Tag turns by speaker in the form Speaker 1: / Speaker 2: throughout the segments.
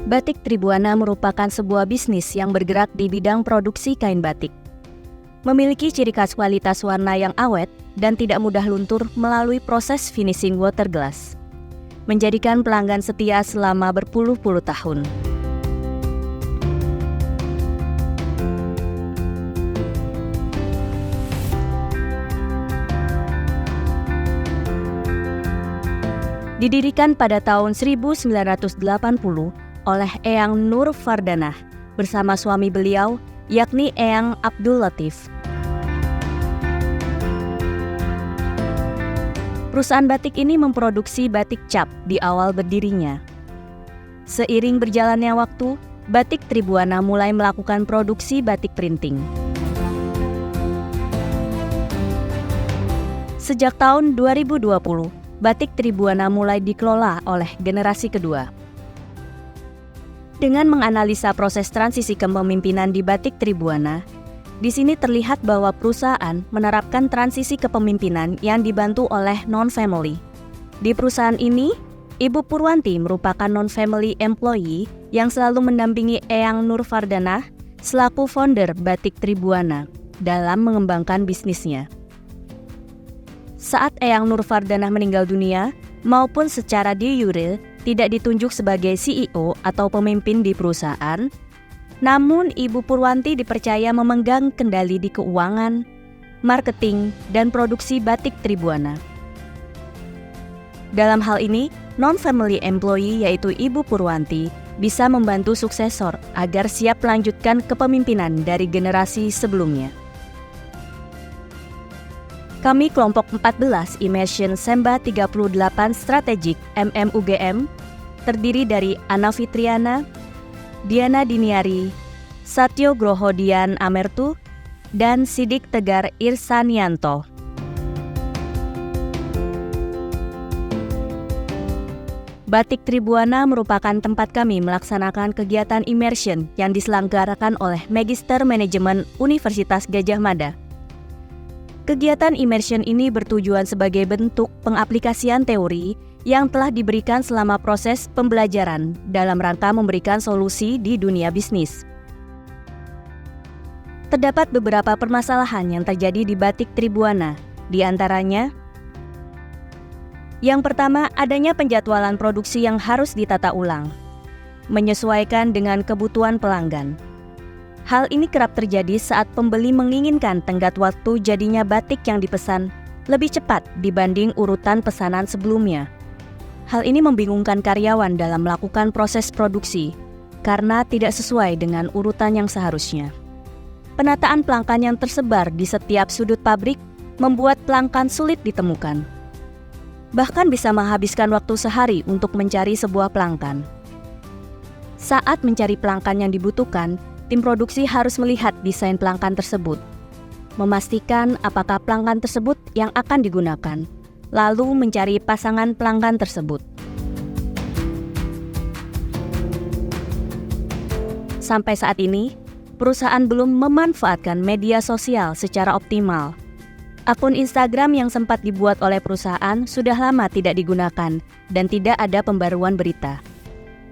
Speaker 1: Batik Tribuana merupakan sebuah bisnis yang bergerak di bidang produksi kain batik. Memiliki ciri khas kualitas warna yang awet dan tidak mudah luntur melalui proses finishing water glass, menjadikan pelanggan setia selama berpuluh-puluh tahun. Didirikan pada tahun 1980 oleh Eyang Nur Fardanah bersama suami beliau, yakni Eyang Abdul Latif. Perusahaan batik ini memproduksi batik cap di awal berdirinya. Seiring berjalannya waktu, Batik Tribuana mulai melakukan produksi batik printing. Sejak tahun 2020, Batik Tribuana mulai dikelola oleh generasi kedua. Dengan menganalisa proses transisi kepemimpinan di Batik Tribuana, di sini terlihat bahwa perusahaan menerapkan transisi kepemimpinan yang dibantu oleh non-family. Di perusahaan ini, Ibu Purwanti merupakan non-family employee yang selalu mendampingi Eyang Nur Fardanah selaku founder Batik Tribuana dalam mengembangkan bisnisnya. Saat Eyang Nur Fardanah meninggal dunia, maupun secara de jure tidak ditunjuk sebagai CEO atau pemimpin di perusahaan, namun Ibu Purwanti dipercaya memegang kendali di keuangan, marketing, dan produksi Batik Tribuana. Dalam hal ini, non-family employee yaitu Ibu Purwanti bisa membantu suksesor agar siap melanjutkan kepemimpinan dari generasi sebelumnya. Kami kelompok 14 Immersion Semba 38 Strategik MMUGM terdiri dari Ana Fitriana, Diana Diniari, Satyo Grohodian Amertu, dan Sidik Tegar Irsanianto. Batik Tribuana merupakan tempat kami melaksanakan kegiatan immersion yang diselenggarakan oleh Magister Manajemen Universitas Gadjah Mada. Kegiatan immersion ini bertujuan sebagai bentuk pengaplikasian teori yang telah diberikan selama proses pembelajaran dalam rangka memberikan solusi di dunia bisnis. Terdapat beberapa permasalahan yang terjadi di Batik Tribuana, di antaranya: yang pertama, adanya penjadwalan produksi yang harus ditata ulang, menyesuaikan dengan kebutuhan pelanggan. Hal ini kerap terjadi saat pembeli menginginkan tenggat waktu jadinya batik yang dipesan lebih cepat dibanding urutan pesanan sebelumnya. Hal ini membingungkan karyawan dalam melakukan proses produksi karena tidak sesuai dengan urutan yang seharusnya. Penataan pelangkan yang tersebar di setiap sudut pabrik membuat pelangkan sulit ditemukan. Bahkan bisa menghabiskan waktu sehari untuk mencari sebuah pelangkan. Saat mencari pelangkan yang dibutuhkan, tim produksi harus melihat desain pelangkan tersebut, memastikan apakah pelanggan tersebut yang akan digunakan, lalu mencari pasangan pelanggan tersebut. Sampai saat ini, perusahaan belum memanfaatkan media sosial secara optimal. Akun Instagram yang sempat dibuat oleh perusahaan sudah lama tidak digunakan dan tidak ada pembaruan berita.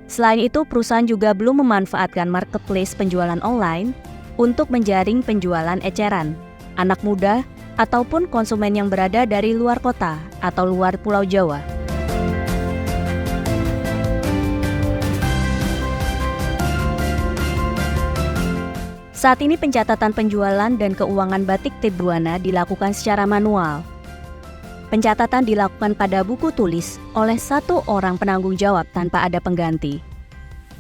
Speaker 1: Selain itu, perusahaan juga belum memanfaatkan marketplace penjualan online untuk menjaring penjualan eceran, anak muda, ataupun konsumen yang berada dari luar kota atau luar Pulau Jawa. Saat ini pencatatan penjualan dan keuangan Batik Tribuana dilakukan secara manual. Pencatatan dilakukan pada buku tulis oleh satu orang penanggung jawab tanpa ada pengganti.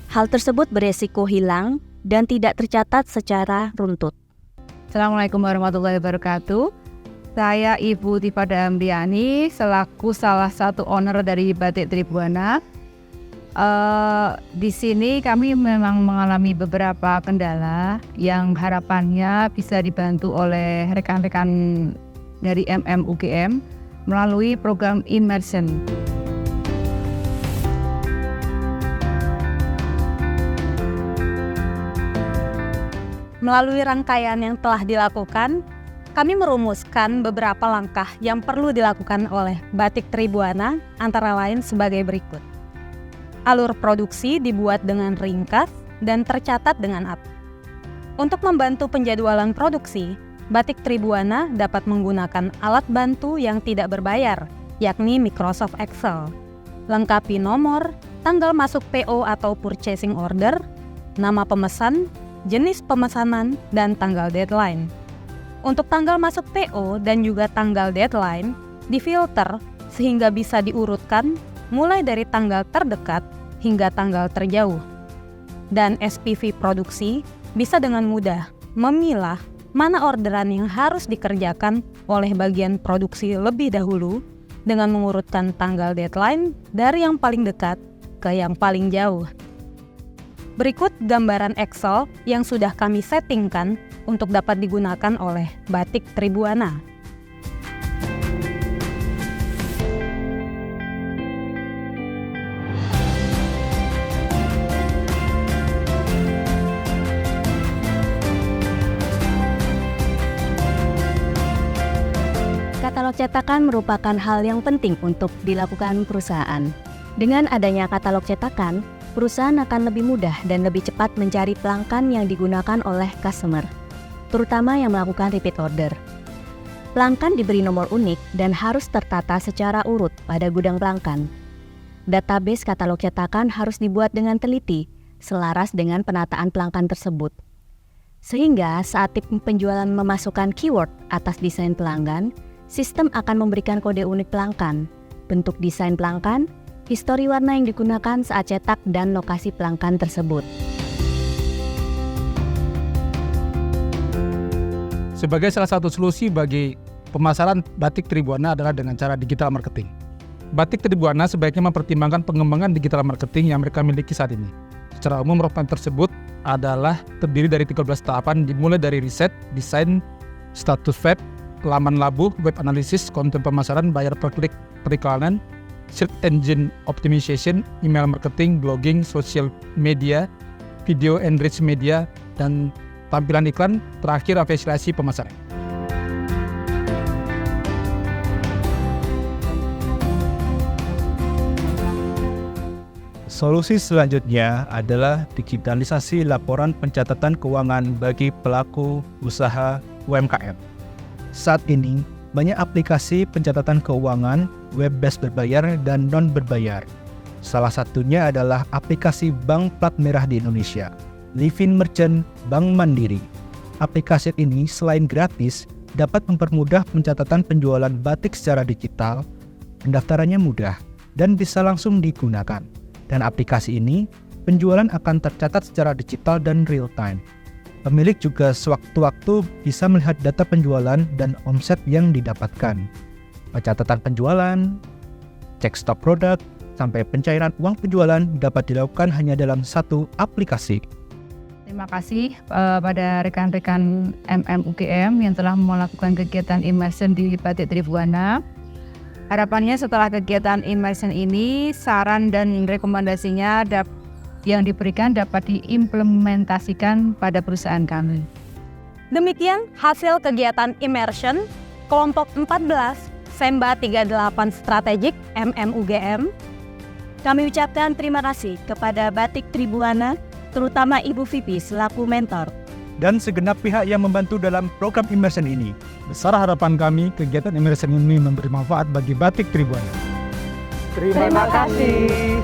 Speaker 1: Hal tersebut beresiko hilang dan tidak tercatat secara runtut.
Speaker 2: Assalamualaikum warahmatullahi wabarakatuh. Saya Ibu Tifada Amriani selaku salah satu owner dari Batik Tribuana. Di sini kami memang mengalami beberapa kendala yang harapannya bisa dibantu oleh rekan-rekan dari MMUGM melalui program immersion.
Speaker 3: Melalui rangkaian yang telah dilakukan, kami merumuskan beberapa langkah yang perlu dilakukan oleh Batik Tribuana, antara lain sebagai berikut. Alur produksi dibuat dengan ringkas dan tercatat dengan apik. Untuk membantu penjadwalan produksi, Batik Tribuana dapat menggunakan alat bantu yang tidak berbayar, yakni Microsoft Excel. Lengkapi nomor, tanggal masuk PO atau purchasing order, nama pemesan, jenis pemesanan, dan tanggal deadline. Untuk tanggal masuk PO dan juga tanggal deadline, difilter sehingga bisa diurutkan mulai dari tanggal terdekat hingga tanggal terjauh. Dan SPV produksi bisa dengan mudah memilah mana orderan yang harus dikerjakan oleh bagian produksi lebih dahulu dengan mengurutkan tanggal deadline dari yang paling dekat ke yang paling jauh. Berikut gambaran Excel yang sudah kami settingkan untuk dapat digunakan oleh Batik Tribuana.
Speaker 1: Katalog cetakan merupakan hal yang penting untuk dilakukan perusahaan. Dengan adanya katalog cetakan, perusahaan akan lebih mudah dan lebih cepat mencari pelanggan yang digunakan oleh customer, terutama yang melakukan repeat order. Pelanggan diberi nomor unik dan harus tertata secara urut pada gudang pelanggan. Database katalog cetakan harus dibuat dengan teliti, selaras dengan penataan pelanggan tersebut. Sehingga saat tim penjualan memasukkan keyword atas desain pelanggan, sistem akan memberikan kode unik pelanggan, bentuk desain pelanggan, histori warna yang digunakan saat cetak, dan lokasi pelanggan tersebut.
Speaker 4: Sebagai salah satu solusi bagi pemasaran Batik Tribuana adalah dengan cara digital marketing. Batik Tribuana sebaiknya mempertimbangkan pengembangan digital marketing yang mereka miliki saat ini. Secara umum, roadmap tersebut adalah terdiri dari 13 tahapan dimulai dari riset, desain, status web, laman labu, web analisis, konten pemasaran, bayar per klik, periklanan, search engine optimization, email marketing, blogging, social media, video enrich media, dan tampilan iklan, terakhir afiliasi pemasaran.
Speaker 5: Solusi selanjutnya adalah digitalisasi laporan pencatatan keuangan bagi pelaku usaha UMKM. Saat ini, banyak aplikasi pencatatan keuangan web-based berbayar dan non-berbayar. Salah satunya adalah aplikasi Bank Plat Merah di Indonesia, Livin Merchant Bank Mandiri. Aplikasi ini selain gratis, dapat mempermudah pencatatan penjualan batik secara digital, pendaftarannya mudah, dan bisa langsung digunakan. Dan aplikasi ini, penjualan akan tercatat secara digital dan real-time. Pemilik juga sewaktu-waktu bisa melihat data penjualan dan omset yang didapatkan. Pencatatan penjualan, cek stok produk, sampai pencairan uang penjualan dapat dilakukan hanya dalam satu aplikasi.
Speaker 2: Terima kasih pada rekan-rekan UGM yang telah melakukan kegiatan immersion di Batik Tribuana. Harapannya setelah kegiatan immersion ini, saran dan rekomendasinya yang diberikan dapat diimplementasikan pada perusahaan kami.
Speaker 3: Demikian hasil kegiatan immersion kelompok 14 Semba 38 Strategik UGM.
Speaker 1: Kami ucapkan terima kasih kepada Batik Tribuana, terutama Ibu Vivi selaku mentor,
Speaker 5: Dan segenap pihak yang membantu dalam program immersion ini.
Speaker 4: Besar harapan kami kegiatan immersion ini memberi manfaat bagi Batik Tribuana.
Speaker 2: Terima kasih.